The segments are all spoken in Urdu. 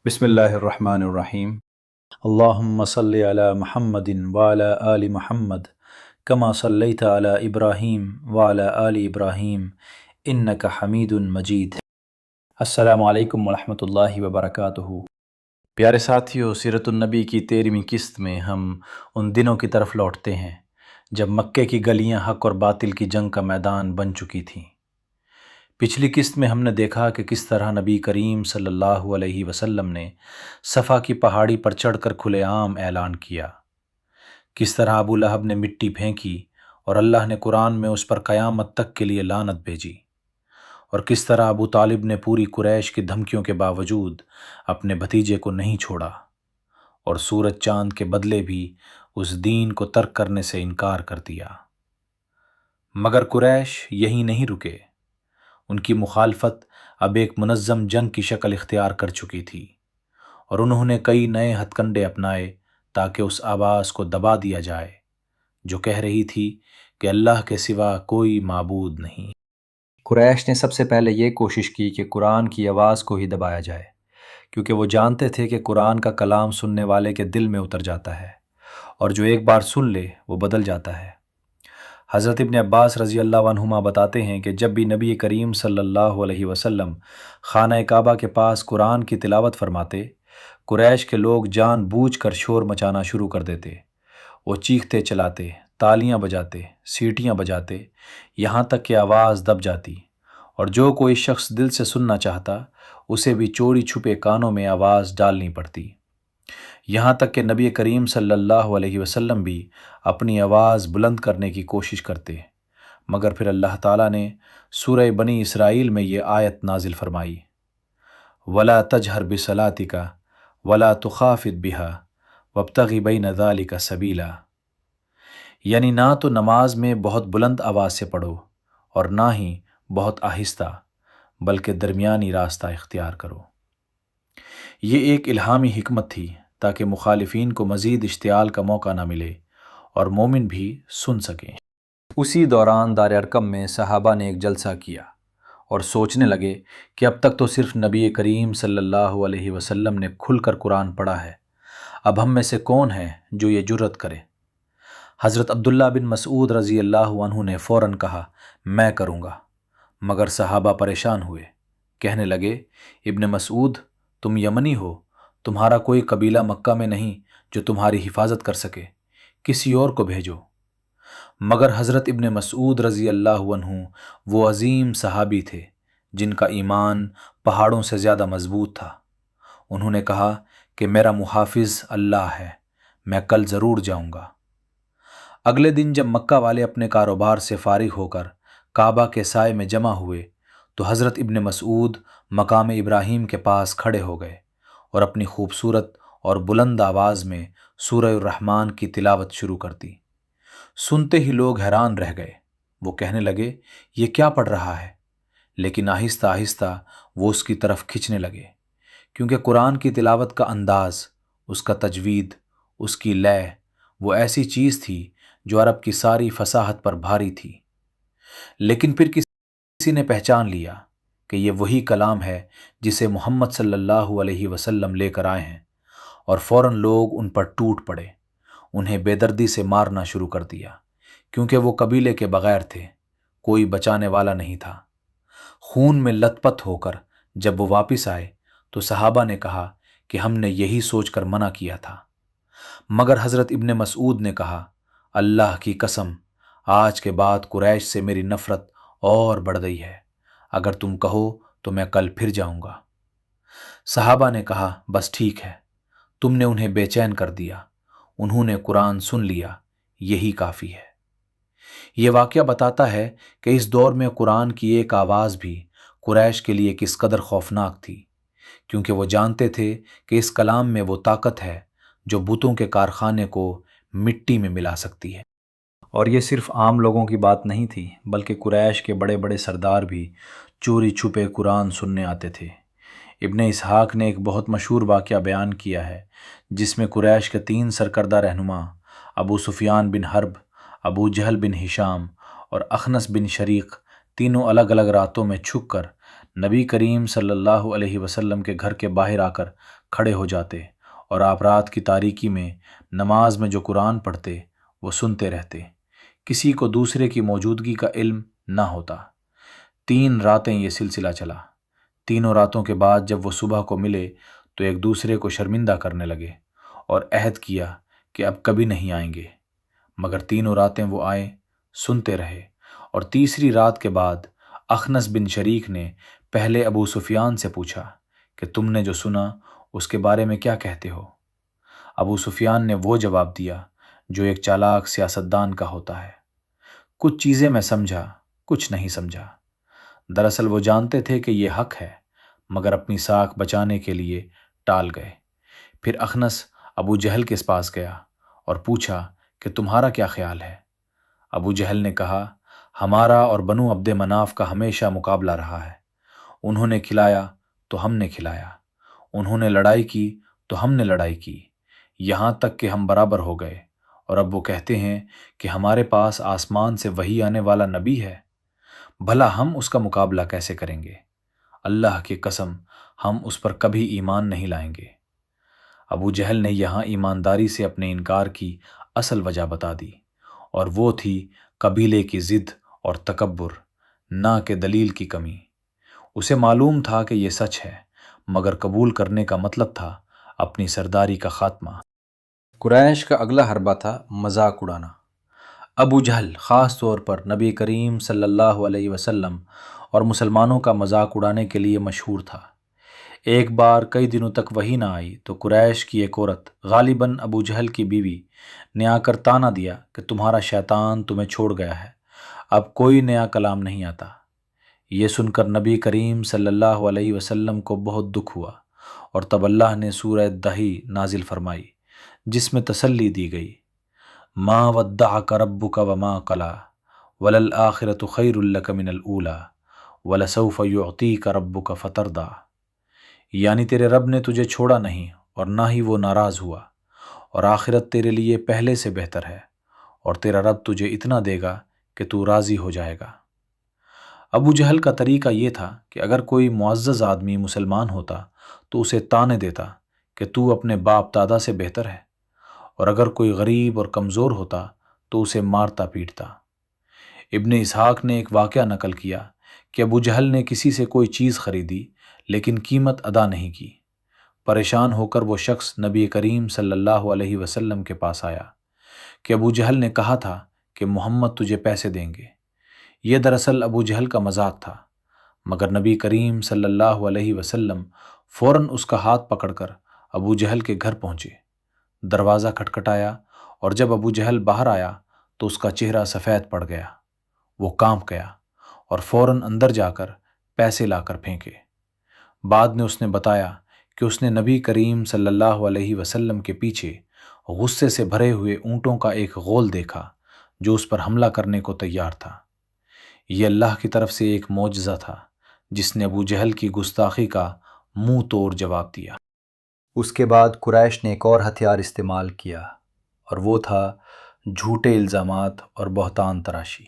بسم اللہ الرحمن الرحیم۔ اللہم صلی علی محمد وعلی آل محمد کما صلیت علی ابراہیم وعلی آل ابراہیم انک حمید مجید۔ السلام علیکم ورحمۃ اللہ وبرکاتہ۔ پیارے ساتھیو، سیرت النبی کی 13ویں قسط میں ہم ان دنوں کی طرف لوٹتے ہیں جب مکے کی گلیاں حق اور باطل کی جنگ کا میدان بن چکی تھیں۔ پچھلی قسط میں ہم نے دیکھا کہ کس طرح نبی کریم صلی اللہ علیہ وسلم نے صفا کی پہاڑی پر چڑھ کر کھلے عام اعلان کیا، کس طرح ابو لہب نے مٹی پھینکی اور اللہ نے قرآن میں اس پر قیامت تک کے لیے لعنت بھیجی، اور کس طرح ابو طالب نے پوری قریش کی دھمکیوں کے باوجود اپنے بھتیجے کو نہیں چھوڑا اور سورج چاند کے بدلے بھی اس دین کو ترک کرنے سے انکار کر دیا۔ مگر قریش یہی نہیں رکے، ان کی مخالفت اب ایک منظم جنگ کی شکل اختیار کر چکی تھی، اور انہوں نے کئی نئے ہتھ کنڈے اپنائے تاکہ اس آواز کو دبا دیا جائے جو کہہ رہی تھی کہ اللہ کے سوا کوئی معبود نہیں۔ قریش نے سب سے پہلے یہ کوشش کی کہ قرآن کی آواز کو ہی دبایا جائے، کیونکہ وہ جانتے تھے کہ قرآن کا کلام سننے والے کے دل میں اتر جاتا ہے، اور جو ایک بار سن لے وہ بدل جاتا ہے۔ حضرت ابن عباس رضی اللہ عنہما بتاتے ہیں کہ جب بھی نبی کریم صلی اللہ علیہ وسلم خانہ کعبہ کے پاس قرآن کی تلاوت فرماتے، قریش کے لوگ جان بوجھ کر شور مچانا شروع کر دیتے۔ وہ چیختے چلاتے، تالیاں بجاتے، سیٹیاں بجاتے، یہاں تک کہ آواز دب جاتی، اور جو کوئی شخص دل سے سننا چاہتا اسے بھی چوری چھپے کانوں میں آواز ڈالنی پڑتی۔ یہاں تک کہ نبی کریم صلی اللہ علیہ وسلم بھی اپنی آواز بلند کرنے کی کوشش کرتے، مگر پھر اللہ تعالیٰ نے سورہ بنی اسرائیل میں یہ آیت نازل فرمائی، وَلَا تَجْهَرْ بِصَلَاتِكَ وَلَا تُخَافِتْ بِهَا وَابْتَغِ بَيْنَ ذَلِكَ سَبِيلًا، یعنی نہ تو نماز میں بہت بلند آواز سے پڑھو اور نہ ہی بہت آہستہ، بلکہ درمیانی راستہ اختیار کرو۔ یہ ایک الہامی حکمت تھی تاکہ مخالفین کو مزید اشتعال کا موقع نہ ملے اور مومن بھی سن سکیں۔ اسی دوران دار ارقم میں صحابہ نے ایک جلسہ کیا اور سوچنے لگے کہ اب تک تو صرف نبی کریم صلی اللہ علیہ وسلم نے کھل کر قرآن پڑھا ہے، اب ہم میں سے کون ہے جو یہ جرأت کرے؟ حضرت عبداللہ بن مسعود رضی اللہ عنہ نے فوراً کہا، میں کروں گا، مگر صحابہ پریشان ہوئے، کہنے لگے، ابن مسعود تم یمنی ہو، تمہارا کوئی قبیلہ مکہ میں نہیں جو تمہاری حفاظت کر سکے، کسی اور کو بھیجو۔ مگر حضرت ابن مسعود رضی اللہ عنہ وہ عظیم صحابی تھے جن کا ایمان پہاڑوں سے زیادہ مضبوط تھا۔ انہوں نے کہا کہ میرا محافظ اللہ ہے، میں کل ضرور جاؤں گا۔ اگلے دن جب مکہ والے اپنے کاروبار سے فارغ ہو کر کعبہ کے سائے میں جمع ہوئے تو حضرت ابن مسعود مقام ابراہیم کے پاس کھڑے ہو گئے اور اپنی خوبصورت اور بلند آواز میں سورہ الرحمن کی تلاوت شروع کر دی۔ سنتے ہی لوگ حیران رہ گئے، وہ کہنے لگے، یہ کیا پڑھ رہا ہے؟ لیکن آہستہ آہستہ وہ اس کی طرف کھنچنے لگے، کیونکہ قرآن کی تلاوت کا انداز، اس کا تجوید، اس کی لے، وہ ایسی چیز تھی جو عرب کی ساری فصاحت پر بھاری تھی۔ لیکن پھر کسی نے پہچان لیا کہ یہ وہی کلام ہے جسے محمد صلی اللہ علیہ وسلم لے کر آئے ہیں، اور فوراً لوگ ان پر ٹوٹ پڑے، انہیں بے دردی سے مارنا شروع کر دیا، کیونکہ وہ قبیلے کے بغیر تھے، کوئی بچانے والا نہیں تھا۔ خون میں لت پت ہو کر جب وہ واپس آئے تو صحابہ نے کہا کہ ہم نے یہی سوچ کر منع کیا تھا، مگر حضرت ابن مسعود نے کہا، اللہ کی قسم، آج کے بعد قریش سے میری نفرت اور بڑھ گئی ہے، اگر تم کہو تو میں کل پھر جاؤں گا۔ صحابہ نے کہا، بس ٹھیک ہے، تم نے انہیں بے چین کر دیا، انہوں نے قرآن سن لیا، یہی کافی ہے۔ یہ واقعہ بتاتا ہے کہ اس دور میں قرآن کی ایک آواز بھی قریش کے لیے کس قدر خوفناک تھی، کیونکہ وہ جانتے تھے کہ اس کلام میں وہ طاقت ہے جو بتوں کے کارخانے کو مٹی میں ملا سکتی ہے۔ اور یہ صرف عام لوگوں کی بات نہیں تھی، بلکہ قریش کے بڑے بڑے سردار بھی چوری چھپے قرآن سننے آتے تھے۔ ابن اسحاق نے ایک بہت مشہور واقعہ بیان کیا ہے جس میں قریش کے 3 سرکردہ رہنما ابو سفیان بن حرب، ابو جہل بن ہشام اور اخنس بن شریق تینوں الگ الگ راتوں میں چھپ کر نبی کریم صلی اللہ علیہ وسلم کے گھر کے باہر آ کر کھڑے ہو جاتے اور آپ رات کی تاریکی میں نماز میں جو قرآن پڑھتے وہ سنتے رہتے، کسی کو دوسرے کی موجودگی کا علم نہ ہوتا۔ 3 راتیں یہ سلسلہ چلا۔ تینوں راتوں کے بعد جب وہ صبح کو ملے تو ایک دوسرے کو شرمندہ کرنے لگے اور عہد کیا کہ اب کبھی نہیں آئیں گے، مگر تینوں راتیں وہ آئے، سنتے رہے، اور تیسری رات کے بعد اخنس بن شریک نے پہلے ابو سفیان سے پوچھا کہ تم نے جو سنا اس کے بارے میں کیا کہتے ہو؟ ابو سفیان نے وہ جواب دیا جو ایک چالاک سیاستدان کا ہوتا ہے، کچھ چیزیں میں سمجھا، کچھ نہیں سمجھا۔ دراصل وہ جانتے تھے کہ یہ حق ہے، مگر اپنی ساکھ بچانے کے لیے ٹال گئے۔ پھر اخنس ابو جہل کے پاس گیا اور پوچھا کہ تمہارا کیا خیال ہے؟ ابو جہل نے کہا، ہمارا اور بنو عبد مناف کا ہمیشہ مقابلہ رہا ہے، انہوں نے کھلایا تو ہم نے کھلایا، انہوں نے لڑائی کی تو ہم نے لڑائی کی، یہاں تک کہ ہم برابر ہو گئے، اور اب وہ کہتے ہیں کہ ہمارے پاس آسمان سے وحی آنے والا نبی ہے، بھلا ہم اس کا مقابلہ کیسے کریں گے؟ اللہ کی قسم ہم اس پر کبھی ایمان نہیں لائیں گے۔ ابو جہل نے یہاں ایمانداری سے اپنے انکار کی اصل وجہ بتا دی، اور وہ تھی قبیلے کی ضد اور تکبر، نہ کہ دلیل کی کمی۔ اسے معلوم تھا کہ یہ سچ ہے، مگر قبول کرنے کا مطلب تھا اپنی سرداری کا خاتمہ۔ قریش کا اگلا حربہ تھا مذاق اڑانا۔ ابو جہل خاص طور پر نبی کریم صلی اللہ علیہ وسلم اور مسلمانوں کا مذاق اڑانے کے لیے مشہور تھا۔ ایک بار کئی دنوں تک وحی نہ آئی تو قریش کی ایک عورت، غالباً ابو جہل کی بیوی، نے آ کر طعنہ دیا کہ تمہارا شیطان تمہیں چھوڑ گیا ہے، اب کوئی نیا کلام نہیں آتا۔ یہ سن کر نبی کریم صلی اللہ علیہ وسلم کو بہت دکھ ہوا، اور تب اللہ نے سورہ دہی نازل فرمائی جس میں تسلی دی گئی، ما ودعک ربک وما قلی وللآخرۃ خیر لک من الاولی ولسوف یعطیک ربک فترضی، یعنی تیرے رب نے تجھے چھوڑا نہیں اور نہ ہی وہ ناراض ہوا، اور آخرت تیرے لیے پہلے سے بہتر ہے، اور تیرا رب تجھے اتنا دے گا کہ تو راضی ہو جائے گا۔ ابو جہل کا طریقہ یہ تھا کہ اگر کوئی معزز آدمی مسلمان ہوتا تو اسے طعنے دیتا کہ تو اپنے باپ دادا سے بہتر ہے، اور اگر کوئی غریب اور کمزور ہوتا تو اسے مارتا پیٹتا۔ ابن اسحاق نے ایک واقعہ نقل کیا کہ ابو جہل نے کسی سے کوئی چیز خریدی لیکن قیمت ادا نہیں کی۔ پریشان ہو کر وہ شخص نبی کریم صلی اللہ علیہ وسلم کے پاس آیا کہ ابو جہل نے کہا تھا کہ محمد تجھے پیسے دیں گے۔ یہ دراصل ابو جہل کا مذاق تھا، مگر نبی کریم صلی اللہ علیہ وسلم فوراً اس کا ہاتھ پکڑ کر ابو جہل کے گھر پہنچے۔ دروازہ کھٹکھٹایا، اور جب ابو جہل باہر آیا تو اس کا چہرہ سفید پڑ گیا، وہ کانپ گیا اور فوراً اندر جا کر پیسے لا کر پھینکے۔ بعد میں اس نے بتایا کہ اس نے نبی کریم صلی اللہ علیہ وسلم کے پیچھے غصے سے بھرے ہوئے اونٹوں کا ایک غول دیکھا جو اس پر حملہ کرنے کو تیار تھا۔ یہ اللہ کی طرف سے ایک معجزہ تھا جس نے ابو جہل کی گستاخی کا منہ توڑ جواب دیا۔ اس کے بعد قریش نے ایک اور ہتھیار استعمال کیا، اور وہ تھا جھوٹے الزامات اور بہتان تراشی۔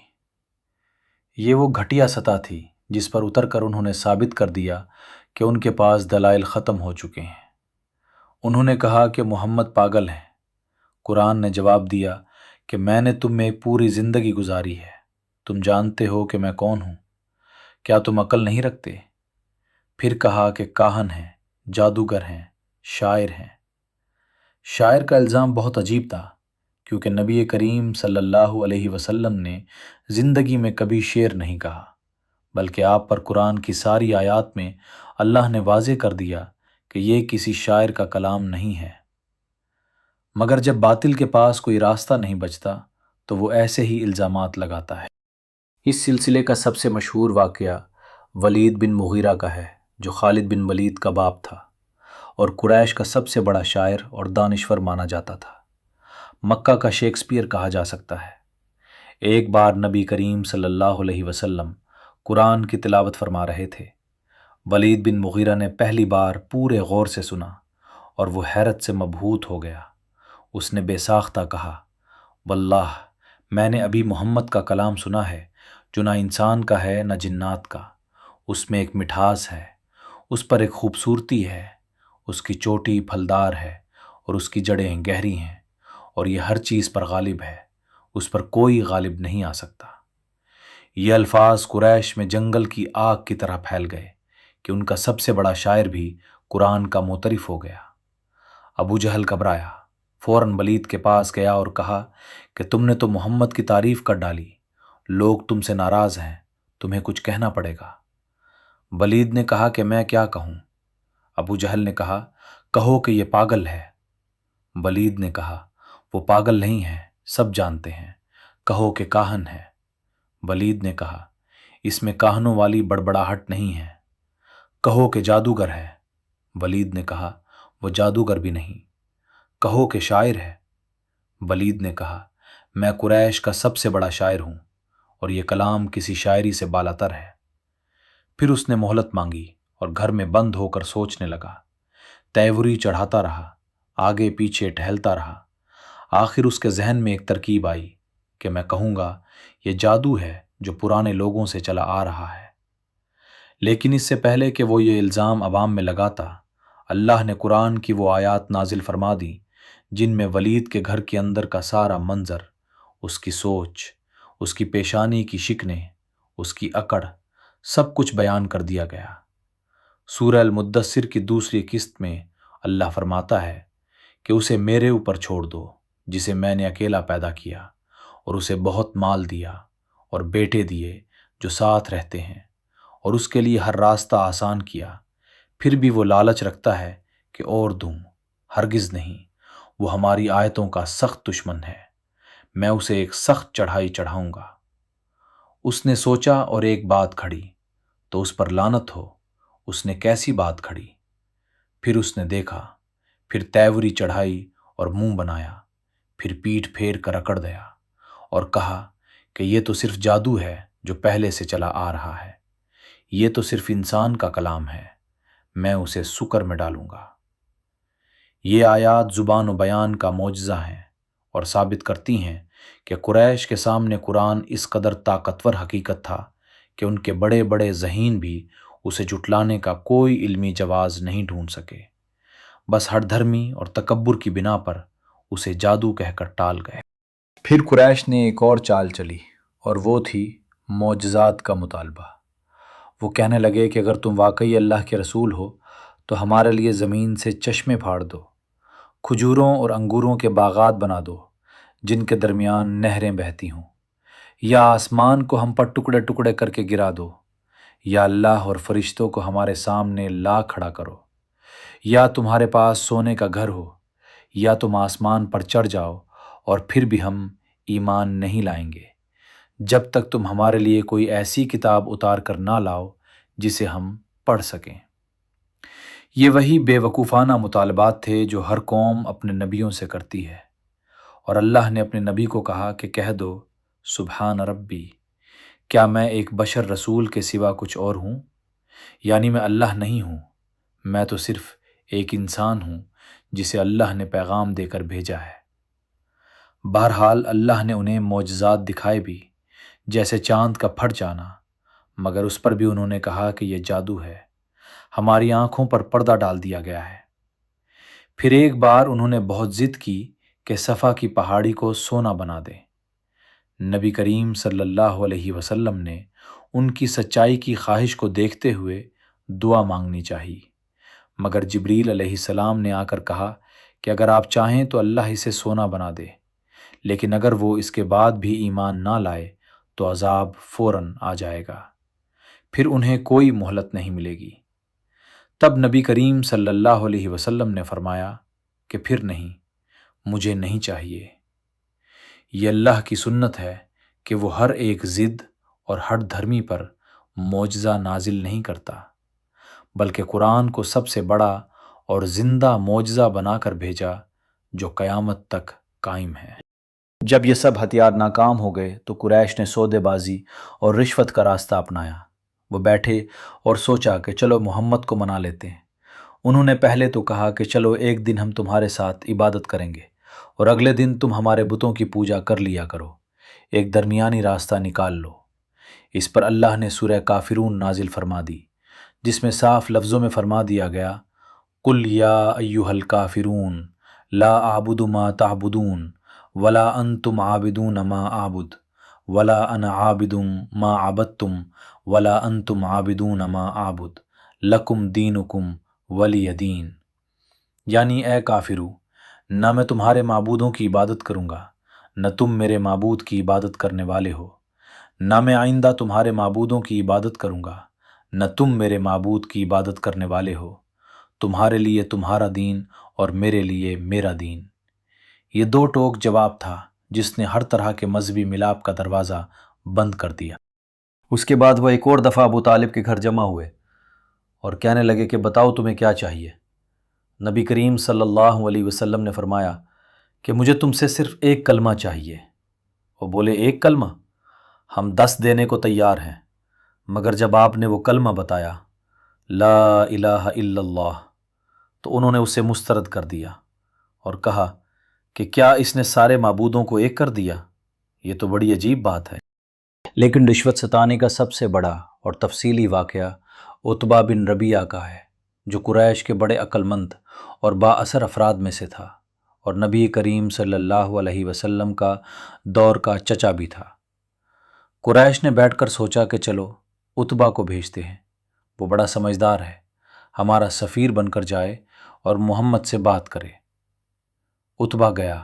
یہ وہ گھٹیا سطح تھی جس پر اتر کر انہوں نے ثابت کر دیا کہ ان کے پاس دلائل ختم ہو چکے ہیں۔ انہوں نے کہا کہ محمد پاگل ہیں۔ قرآن نے جواب دیا کہ میں نے تم میں پوری زندگی گزاری ہے، تم جانتے ہو کہ میں کون ہوں، کیا تم عقل نہیں رکھتے؟ پھر کہا کہ کاہن ہیں، جادوگر ہیں، شاعر ہیں۔ شاعر کا الزام بہت عجیب تھا، کیونکہ نبی کریم صلی اللہ علیہ وسلم نے زندگی میں کبھی شعر نہیں کہا، بلکہ آپ پر قرآن کی ساری آیات میں اللہ نے واضح کر دیا کہ یہ کسی شاعر کا کلام نہیں ہے۔ مگر جب باطل کے پاس کوئی راستہ نہیں بچتا تو وہ ایسے ہی الزامات لگاتا ہے۔ اس سلسلے کا سب سے مشہور واقعہ ولید بن مغیرہ کا ہے، جو خالد بن ولید کا باپ تھا اور قریش کا سب سے بڑا شاعر اور دانشور مانا جاتا تھا۔ مکہ کا شیکسپیئر کہا جا سکتا ہے۔ ایک بار نبی کریم صلی اللہ علیہ وسلم قرآن کی تلاوت فرما رہے تھے۔ ولید بن مغیرہ نے پہلی بار پورے غور سے سنا اور وہ حیرت سے مبہوت ہو گیا۔ اس نے بے ساختہ کہا، واللہ میں نے ابھی محمد کا کلام سنا ہے جو نہ انسان کا ہے نہ جنات کا۔ اس میں ایک مٹھاس ہے، اس پر ایک خوبصورتی ہے، اس کی چوٹی پھلدار ہے اور اس کی جڑیں گہری ہیں، اور یہ ہر چیز پر غالب ہے، اس پر کوئی غالب نہیں آ سکتا۔ یہ الفاظ قریش میں جنگل کی آگ کی طرح پھیل گئے کہ ان کا سب سے بڑا شاعر بھی قرآن کا معترف ہو گیا۔ ابو جہل گھبرایا، فوراً ولید کے پاس گیا اور کہا کہ تم نے تو محمد کی تعریف کر ڈالی، لوگ تم سے ناراض ہیں، تمہیں کچھ کہنا پڑے گا۔ ولید نے کہا کہ میں کیا کہوں؟ ابو جہل نے کہا کہو کہ یہ پاگل ہے۔ ولید نے کہا وہ پاگل نہیں ہے، سب جانتے ہیں، کہو کہ کاہن ہے۔ ولید نے کہا اس میں کاہنوں والی بڑبڑاہٹ نہیں ہے، کہو کہ جادوگر ہے۔ ولید نے کہا وہ جادوگر بھی نہیں، کہو کہ شاعر ہے۔ ولید نے کہا میں قریش کا سب سے بڑا شاعر ہوں اور یہ کلام کسی شاعری سے بالاتر ہے۔ پھر اس نے مہلت مانگی اور گھر میں بند ہو کر سوچنے لگا، تیوری چڑھاتا رہا، آگے پیچھے ٹہلتا رہا۔ آخر اس کے ذہن میں ایک ترکیب آئی کہ میں کہوں گا یہ جادو ہے جو پرانے لوگوں سے چلا آ رہا ہے۔ لیکن اس سے پہلے کہ وہ یہ الزام عوام میں لگاتا، اللہ نے قرآن کی وہ آیات نازل فرما دی جن میں ولید کے گھر کے اندر کا سارا منظر، اس کی سوچ، اس کی پیشانی کی شکنیں، اس کی اکڑ، سب کچھ بیان کر دیا گیا۔ سورہ المدثر کی دوسری قسط میں اللہ فرماتا ہے کہ اسے میرے اوپر چھوڑ دو جسے میں نے اکیلا پیدا کیا، اور اسے بہت مال دیا اور بیٹے دیے جو ساتھ رہتے ہیں، اور اس کے لیے ہر راستہ آسان کیا، پھر بھی وہ لالچ رکھتا ہے کہ اور دوں، ہرگز نہیں، وہ ہماری آیتوں کا سخت دشمن ہے، میں اسے ایک سخت چڑھائی چڑھاؤں گا۔ اس نے سوچا اور ایک بات کھڑی تو اس پر لعنت ہو، اس نے کیسی بات کھڑی؟ پھر اس نے دیکھا، پھر تیوری چڑھائی اور منہ بنایا، پھر پیٹھ پھیر کر اکڑ دیا اور کہا کہ یہ تو صرف جادو ہے جو پہلے سے چلا آ رہا ہے، یہ تو صرف انسان کا کلام ہے، میں اسے سکر میں ڈالوں گا۔ یہ آیات زبان و بیان کا معجزہ ہیں اور ثابت کرتی ہیں کہ قریش کے سامنے قرآن اس قدر طاقتور حقیقت تھا کہ ان کے بڑے بڑے ذہین بھی اسے جھٹلانے کا کوئی علمی جواز نہیں ڈھونڈ سکے، بس ہٹ دھرمی اور تکبر کی بنا پر اسے جادو کہہ کر ٹال گئے۔ پھر قریش نے ایک اور چال چلی اور وہ تھی معجزات کا مطالبہ۔ وہ کہنے لگے کہ اگر تم واقعی اللہ کے رسول ہو تو ہمارے لیے زمین سے چشمے پھاڑ دو، کھجوروں اور انگوروں کے باغات بنا دو جن کے درمیان نہریں بہتی ہوں، یا آسمان کو ہم پر ٹکڑے ٹکڑے کر کے گرا دو، یا اللہ اور فرشتوں کو ہمارے سامنے لا کھڑا کرو، یا تمہارے پاس سونے کا گھر ہو، یا تم آسمان پر چڑھ جاؤ اور پھر بھی ہم ایمان نہیں لائیں گے جب تک تم ہمارے لیے کوئی ایسی کتاب اتار کر نہ لاؤ جسے ہم پڑھ سکیں۔ یہ وہی بے وقوفانہ مطالبات تھے جو ہر قوم اپنے نبیوں سے کرتی ہے، اور اللہ نے اپنے نبی کو کہا کہ کہہ دو سبحان ربی، کیا میں ایک بشر رسول کے سوا کچھ اور ہوں؟ یعنی میں اللہ نہیں ہوں، میں تو صرف ایک انسان ہوں جسے اللہ نے پیغام دے کر بھیجا ہے۔ بہرحال اللہ نے انہیں معجزات دکھائے بھی، جیسے چاند کا پھٹ جانا، مگر اس پر بھی انہوں نے کہا کہ یہ جادو ہے، ہماری آنکھوں پر پردہ ڈال دیا گیا ہے۔ پھر ایک بار انہوں نے بہت ضد کی کہ صفا کی پہاڑی کو سونا بنا دیں۔ نبی کریم صلی اللہ علیہ وسلم نے ان کی سچائی کی خواہش کو دیکھتے ہوئے دعا مانگنی چاہی، مگر جبریل علیہ السلام نے آ کر کہا کہ اگر آپ چاہیں تو اللہ اسے سونا بنا دے، لیکن اگر وہ اس کے بعد بھی ایمان نہ لائے تو عذاب فوراً آ جائے گا، پھر انہیں کوئی مہلت نہیں ملے گی۔ تب نبی کریم صلی اللہ علیہ وسلم نے فرمایا کہ پھر نہیں، مجھے نہیں چاہیے۔ یہ اللہ کی سنت ہے کہ وہ ہر ایک ضد اور ہٹ دھرمی پر معجزہ نازل نہیں کرتا، بلکہ قرآن کو سب سے بڑا اور زندہ معجزہ بنا کر بھیجا جو قیامت تک قائم ہے۔ جب یہ سب ہتھیار ناکام ہو گئے تو قریش نے سودے بازی اور رشوت کا راستہ اپنایا۔ وہ بیٹھے اور سوچا کہ چلو محمد کو منا لیتے ہیں۔ انہوں نے پہلے تو کہا کہ چلو ایک دن ہم تمہارے ساتھ عبادت کریں گے اور اگلے دن تم ہمارے بتوں کی پوجا کر لیا کرو، ایک درمیانی راستہ نکال لو۔ اس پر اللہ نے سورہ کافرون نازل فرما دی، جس میں صاف لفظوں میں فرما دیا گیا، قل یا ایھا الکافرون لا اعبد ما تعبدون ولا انتم عابدون ما اعبد ولا انا عابد ما عبدتم ولا انتم عابدون ما اعبد لکم دینکم ولی دین۔ یعنی اے کافرو، نہ میں تمہارے معبودوں کی عبادت کروں گا، نہ تم میرے معبود کی عبادت کرنے والے ہو، نہ میں آئندہ تمہارے معبودوں کی عبادت کروں گا، نہ تم میرے معبود کی عبادت کرنے والے ہو، تمہارے لیے تمہارا دین اور میرے لیے میرا دین۔ یہ دو ٹوک جواب تھا جس نے ہر طرح کے مذہبی ملاپ کا دروازہ بند کر دیا۔ اس کے بعد وہ ایک اور دفعہ ابو طالب کے گھر جمع ہوئے اور کہنے لگے کہ بتاؤ تمہیں کیا چاہیے۔ نبی کریم صلی اللہ علیہ وسلم نے فرمایا کہ مجھے تم سے صرف ایک کلمہ چاہیے۔ وہ بولے، ایک کلمہ؟ ہم 10 دینے کو تیار ہیں، مگر جب آپ نے وہ کلمہ بتایا، لا الہ الا اللہ، تو انہوں نے اسے مسترد کر دیا اور کہا کہ کیا اس نے سارے معبودوں کو ایک کر دیا؟ یہ تو بڑی عجیب بات ہے۔ لیکن رشوت ستانی کا سب سے بڑا اور تفصیلی واقعہ عتبہ بن ربیعہ کا ہے، جو قریش کے بڑے عقل مند اور با اثر افراد میں سے تھا اور نبی کریم صلی اللہ علیہ وسلم کا دور کا چچا بھی تھا۔ قریش نے بیٹھ کر سوچا کہ چلو عتبہ کو بھیجتے ہیں، وہ بڑا سمجھدار ہے، ہمارا سفیر بن کر جائے اور محمد سے بات کرے۔ عتبہ گیا،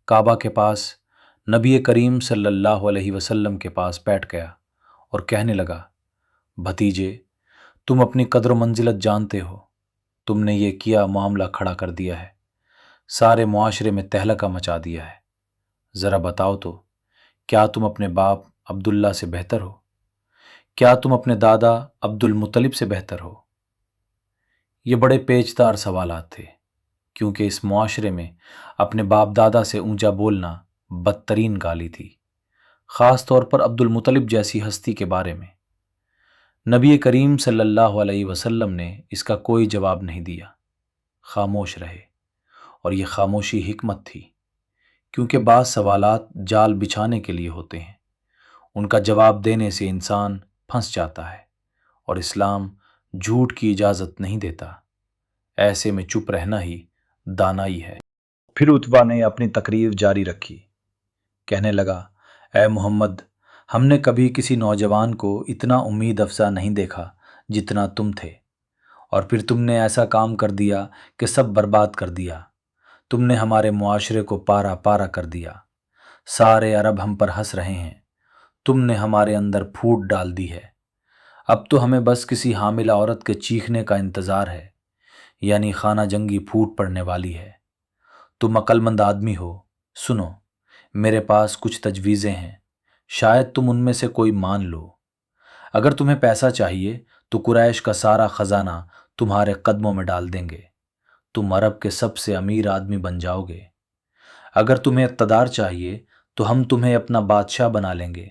کعبہ کے پاس نبی کریم صلی اللہ علیہ وسلم کے پاس بیٹھ گیا اور کہنے لگا، بھتیجے، تم اپنی قدر و منزلت جانتے ہو، تم نے یہ کیا معاملہ کھڑا کر دیا ہے، سارے معاشرے میں تہلکہ مچا دیا ہے، ذرا بتاؤ تو کیا تم اپنے باپ عبداللہ سے بہتر ہو؟ کیا تم اپنے دادا عبد المطلب سے بہتر ہو؟ یہ بڑے پیچ دار سوالات تھے، کیونکہ اس معاشرے میں اپنے باپ دادا سے اونچا بولنا بدترین گالی تھی، خاص طور پر عبد المطلب جیسی ہستی کے بارے میں۔ نبی کریم صلی اللہ علیہ وسلم نے اس کا کوئی جواب نہیں دیا، خاموش رہے، اور یہ خاموشی حکمت تھی، کیونکہ بعض سوالات جال بچھانے کے لیے ہوتے ہیں، ان کا جواب دینے سے انسان پھنس جاتا ہے، اور اسلام جھوٹ کی اجازت نہیں دیتا، ایسے میں چپ رہنا ہی دانائی ہے۔ پھر عتبہ نے اپنی تقریر جاری رکھی، کہنے لگا، اے محمد، ہم نے کبھی کسی نوجوان کو اتنا امید افزا نہیں دیکھا جتنا تم تھے، اور پھر تم نے ایسا کام کر دیا کہ سب برباد کر دیا، تم نے ہمارے معاشرے کو پارا پارا کر دیا، سارے عرب ہم پر ہنس رہے ہیں، تم نے ہمارے اندر پھوٹ ڈال دی ہے، اب تو ہمیں بس کسی حاملہ عورت کے چیخنے کا انتظار ہے، یعنی خانہ جنگی پھوٹ پڑنے والی ہے۔ تم عقل مند آدمی ہو، سنو، میرے پاس کچھ تجویزیں ہیں، شاید تم ان میں سے کوئی مان لو۔ اگر تمہیں پیسہ چاہیے تو قریش کا سارا خزانہ تمہارے قدموں میں ڈال دیں گے، تم عرب کے سب سے امیر آدمی بن جاؤ گے۔ اگر تمہیں اقتدار چاہیے تو ہم تمہیں اپنا بادشاہ بنا لیں گے،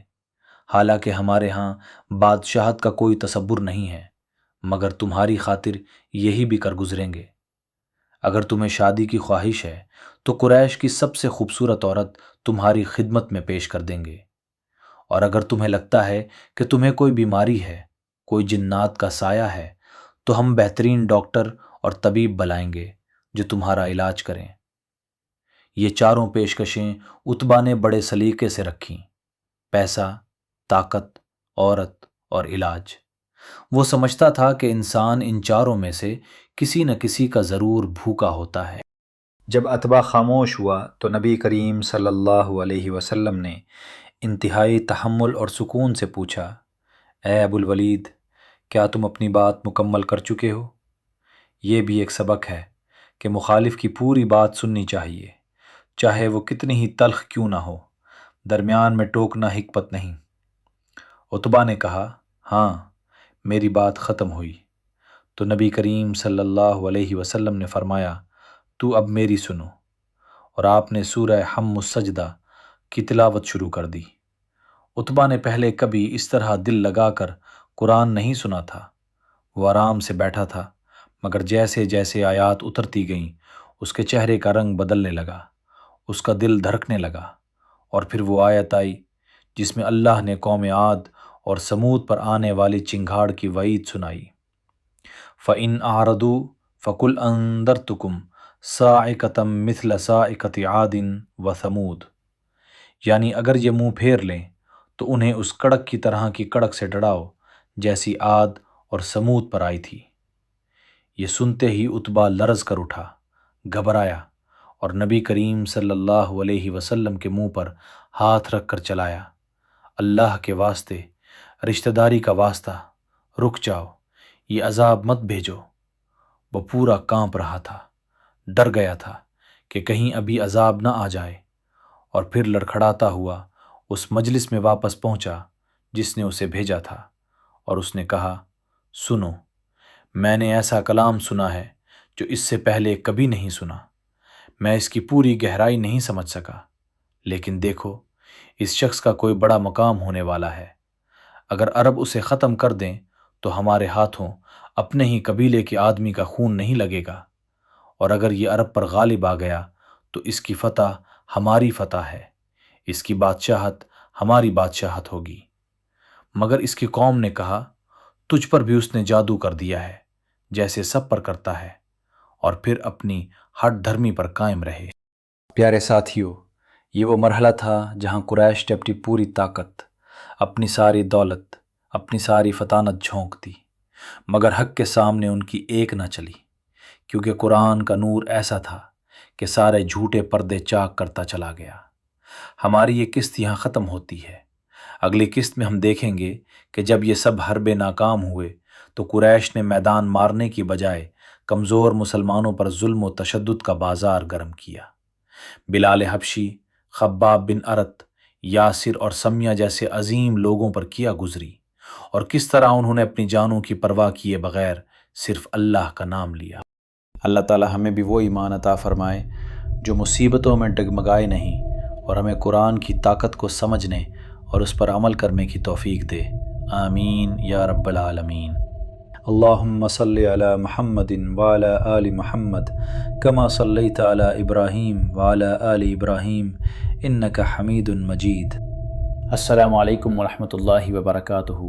حالانکہ ہمارے ہاں بادشاہت کا کوئی تصور نہیں ہے، مگر تمہاری خاطر یہی بھی کر گزریں گے۔ اگر تمہیں شادی کی خواہش ہے تو قریش کی سب سے خوبصورت عورت تمہاری خدمت میں پیش کر دیں گے، اور اگر تمہیں لگتا ہے کہ تمہیں کوئی بیماری ہے، کوئی جنات کا سایہ ہے، تو ہم بہترین ڈاکٹر اور طبیب بلائیں گے جو تمہارا علاج کریں۔ یہ چاروں پیشکشیں عتبہ نے بڑے سلیقے سے رکھیں، پیسہ، طاقت، عورت اور علاج۔ وہ سمجھتا تھا کہ انسان ان چاروں میں سے کسی نہ کسی کا ضرور بھوکا ہوتا ہے۔ جب عتبہ خاموش ہوا تو نبی کریم صلی اللہ علیہ وسلم نے انتہائی تحمل اور سکون سے پوچھا، اے ابو الولید، کیا تم اپنی بات مکمل کر چکے ہو؟ یہ بھی ایک سبق ہے کہ مخالف کی پوری بات سننی چاہیے، چاہے وہ کتنی ہی تلخ کیوں نہ ہو، درمیان میں ٹوکنا حکمت نہیں۔ عتبہ نے کہا، ہاں، میری بات ختم ہوئی۔ تو نبی کریم صلی اللہ علیہ وسلم نے فرمایا، تو اب میری سنو، اور آپ نے سورہ حم السجدہ کی تلاوت شروع کر دی۔ عتبہ نے پہلے کبھی اس طرح دل لگا کر قرآن نہیں سنا تھا، وہ آرام سے بیٹھا تھا، مگر جیسے جیسے آیات اترتی گئیں اس کے چہرے کا رنگ بدلنے لگا، اس کا دل دھڑکنے لگا، اور پھر وہ آیت آئی جس میں اللہ نے قوم عاد اور سمود پر آنے والی چنگھاڑ کی وعید سنائی۔ فَإِنْ أَعْرَضُوا فَقُلْ أَنذَرْتُكُمْ صَاعِقَةً مِثْلَ صَاعِقَةِ عَادٍ وَثَمُودَ، یعنی اگر یہ منہ پھیر لیں تو انہیں اس کڑک کی طرح کی کڑک سے ڈراؤ جیسی عاد اور سمود پر آئی تھی۔ یہ سنتے ہی عتبہ لرز کر اٹھا، گھبرایا اور نبی کریم صلی اللہ علیہ وسلم کے منہ پر ہاتھ رکھ کر چلایا، اللہ کے واسطے، رشتہ داری کا واسطہ، رک جاؤ، یہ عذاب مت بھیجو۔ وہ پورا کانپ رہا تھا، ڈر گیا تھا کہ کہیں ابھی عذاب نہ آ جائے، اور پھر لڑکھڑاتا ہوا اس مجلس میں واپس پہنچا جس نے اسے بھیجا تھا، اور اس نے کہا، سنو، میں نے ایسا کلام سنا ہے جو اس سے پہلے کبھی نہیں سنا۔ میں اس کی پوری گہرائی نہیں سمجھ سکا، لیکن دیکھو، اس شخص کا کوئی بڑا مقام ہونے والا ہے۔ اگر عرب اسے ختم کر دیں تو ہمارے ہاتھوں اپنے ہی قبیلے کے آدمی کا خون نہیں لگے گا، اور اگر یہ عرب پر غالب آ گیا تو اس کی فتح ہماری فتح ہے، اس کی بادشاہت ہماری بادشاہت ہوگی۔ مگر اس کی قوم نے کہا، تجھ پر بھی اس نے جادو کر دیا ہے جیسے سب پر کرتا ہے، اور پھر اپنی ہٹ دھرمی پر قائم رہے۔ پیارے ساتھیو، یہ وہ مرحلہ تھا جہاں قریش نے اپنی پوری طاقت، اپنی ساری دولت، اپنی ساری فطانت جھونک دی، مگر حق کے سامنے ان کی ایک نہ چلی، کیونکہ قرآن کا نور ایسا تھا کہ سارے جھوٹے پردے چاک کرتا چلا گیا۔ ہماری یہ قسط یہاں ختم ہوتی ہے۔ اگلی قسط میں ہم دیکھیں گے کہ جب یہ سب حربے ناکام ہوئے تو قریش نے میدان مارنے کی بجائے کمزور مسلمانوں پر ظلم و تشدد کا بازار گرم کیا۔ بلال حبشی، خباب بن ارت، یاسر اور سمیہ جیسے عظیم لوگوں پر کیا گزری، اور کس طرح انہوں نے اپنی جانوں کی پرواہ کیے بغیر صرف اللہ کا نام لیا۔ اللہ تعالی ہمیں بھی وہ ایمان عطا فرمائے جو مصیبتوں میں ڈگمگائے نہیں، اور ہمیں قرآن کی طاقت کو سمجھنے اور اس پر عمل کرنے کی توفیق دے۔ آمین یا رب العالمین۔ اللہم صلی علی محمد وعلی آل محمد کما صلیت علی ابراہیم وعلی آل ابراہیم انک حمید مجید۔ السلام علیکم ورحمۃ اللہ وبرکاتہ۔